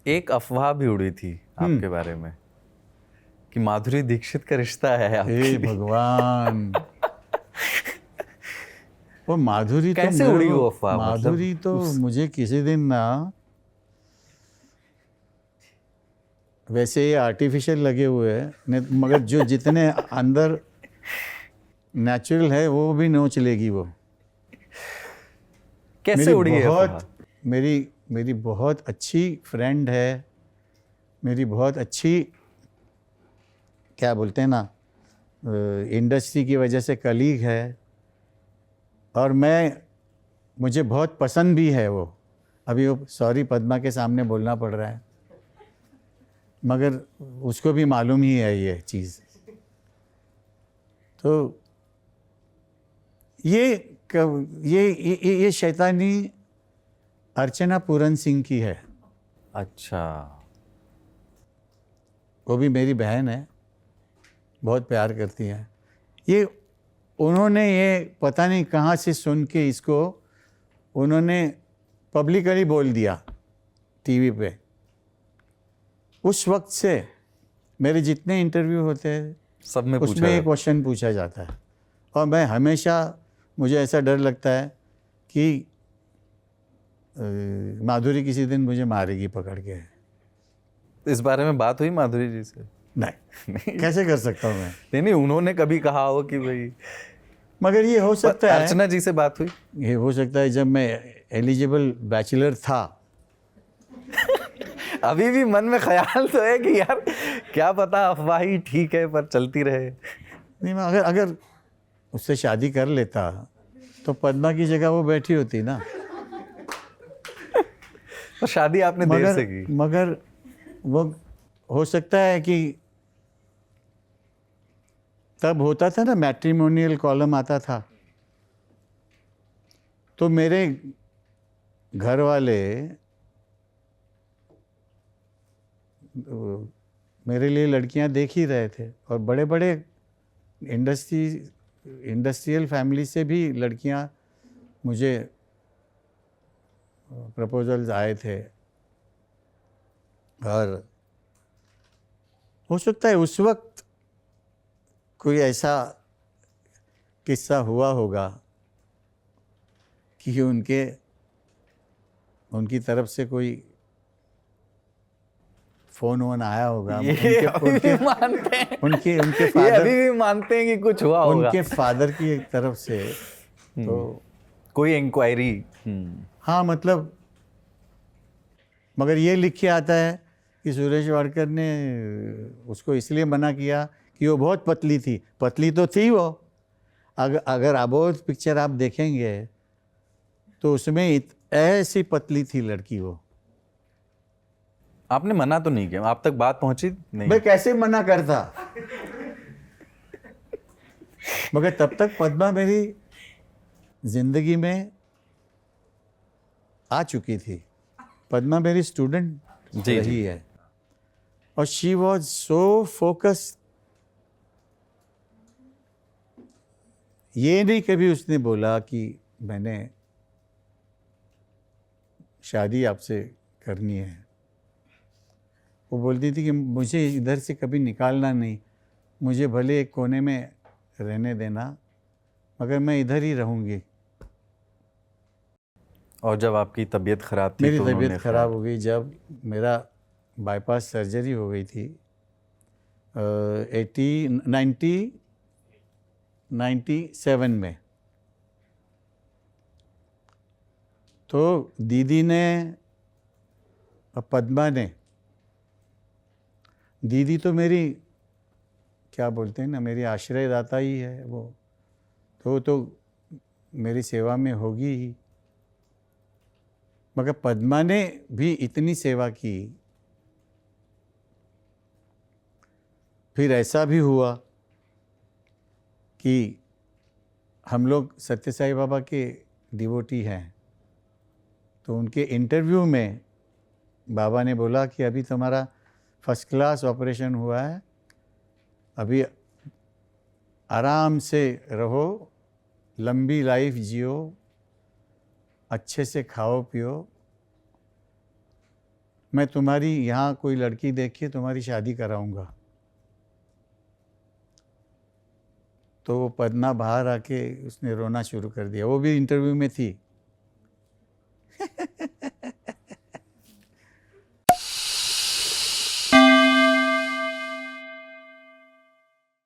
एक अफवाह भी उड़ी थी आपके बारे में कि माधुरी दीक्षित का रिश्ता है हे आपके लिए। भगवान, वो माधुरी तो कैसे मेरे उड़ी को, वो अफवाह? माधुरी मतलब तो मुझे किसी दिन ना, वैसे ये आर्टिफिशियल लगे हुए हैं मगर जो जितने अंदर नेचुरल है वो भी नोच लेगी वो। कैसे मेरी उड़ी है अफवाह? बहुत मेरी मेरी बहुत अच्छी फ्रेंड है, मेरी बहुत अच्छी, क्या बोलते हैं ना, इंडस्ट्री की वजह से कलीग है, और मुझे बहुत पसंद भी है वो। अभी वो सॉरी पद्मा के सामने बोलना पड़ रहा है, मगर उसको भी मालूम ही है ये चीज़। तो ये शैतानी अर्चना पूरन सिंह की है। अच्छा, वो भी मेरी बहन है, बहुत प्यार करती है। ये उन्होंने ये पता नहीं कहाँ से सुन के इसको उन्होंने पब्लिकली बोल दिया टीवी पे। उस वक्त से मेरे जितने इंटरव्यू होते हैं सब में उसमें पूछा एक जाता। क्वेश्चन पूछा जाता है, और मैं हमेशा, मुझे ऐसा डर लगता है कि माधुरी किसी दिन मुझे मारेगी पकड़ के। इस बारे में बात हुई माधुरी जी से? नहीं, कैसे कर सकता हूँ मैं? नहीं, उन्होंने कभी कहा हो कि भाई? मगर ये हो सकता है, अर्चना जी से बात हुई? ये हो सकता है जब मैं एलिजिबल बैचलर था। अभी भी मन में ख्याल तो है कि यार क्या पता अफवाह ही ठीक है पर चलती रहे। नहीं, मैं अगर उससे शादी कर लेता तो पद्मा की जगह वो बैठी होती ना। तो शादी आपने देर से की। मगर वो हो सकता है कि तब होता था ना, मैट्रिमोनियल कॉलम आता था, तो मेरे घर वाले मेरे लिए लड़कियां देख ही रहे थे, और बड़े बड़े इंडस्ट्रियल फैमिली से भी लड़कियां, मुझे प्रपोजल्स आए थे। और हो सकता है उस वक्त कोई ऐसा किस्सा हुआ होगा कि उनकी तरफ से कोई फोन वोन आया होगा। ये अभी भी मानते हैं? उनके ये फादर, अभी भी मानते हैं कि कुछ हुआ होगा? उनके फादर की तरफ से। तो कोई इंक्वायरी? हाँ, मतलब, मगर ये लिख के आता है कि सुरेश वाडकर ने उसको इसलिए मना किया कि वो बहुत पतली थी। पतली तो थी वो, अगर अबोध पिक्चर आप देखेंगे तो उसमें ऐसी पतली थी लड़की वो। आपने मना तो नहीं किया? आप तक बात पहुंची नहीं? मैं कैसे मना करता? मगर तब तक पद्मा मेरी जिंदगी में आ चुकी थी। पद्मा मेरी स्टूडेंट जी रही जी। है, और शी वॉज सो फोकस्ड। ये नहीं कभी उसने बोला कि मैंने शादी आपसे करनी है। वो बोलती थी कि मुझे इधर से कभी निकालना नहीं, मुझे भले एक कोने में रहने देना, मगर मैं इधर ही रहूँगी। और जब आपकी तबीयत खराब थी मेरी तो तबीयत उन्होंने ख़राब हो गई जब मेरा बाईपास सर्जरी हो गई थी 1997 में। तो दीदी ने और पद्मा ने, दीदी तो मेरी, क्या बोलते हैं ना, मेरी आश्रयदाता ही है वो, तो मेरी सेवा में होगी ही। मगर पद्मा ने भी इतनी सेवा की। फिर ऐसा भी हुआ कि हम लोग सत्य साई बाबा के डिवोटी हैं, तो उनके इंटरव्यू में बाबा ने बोला कि अभी तुम्हारा फर्स्ट क्लास ऑपरेशन हुआ है, अभी आराम से रहो, लंबी लाइफ जियो, अच्छे से खाओ पियो, मैं तुम्हारी यहाँ कोई लड़की देख के तुम्हारी शादी कराऊंगा। तो वो पदमा बाहर आके उसने रोना शुरू कर दिया, वो भी इंटरव्यू में थी।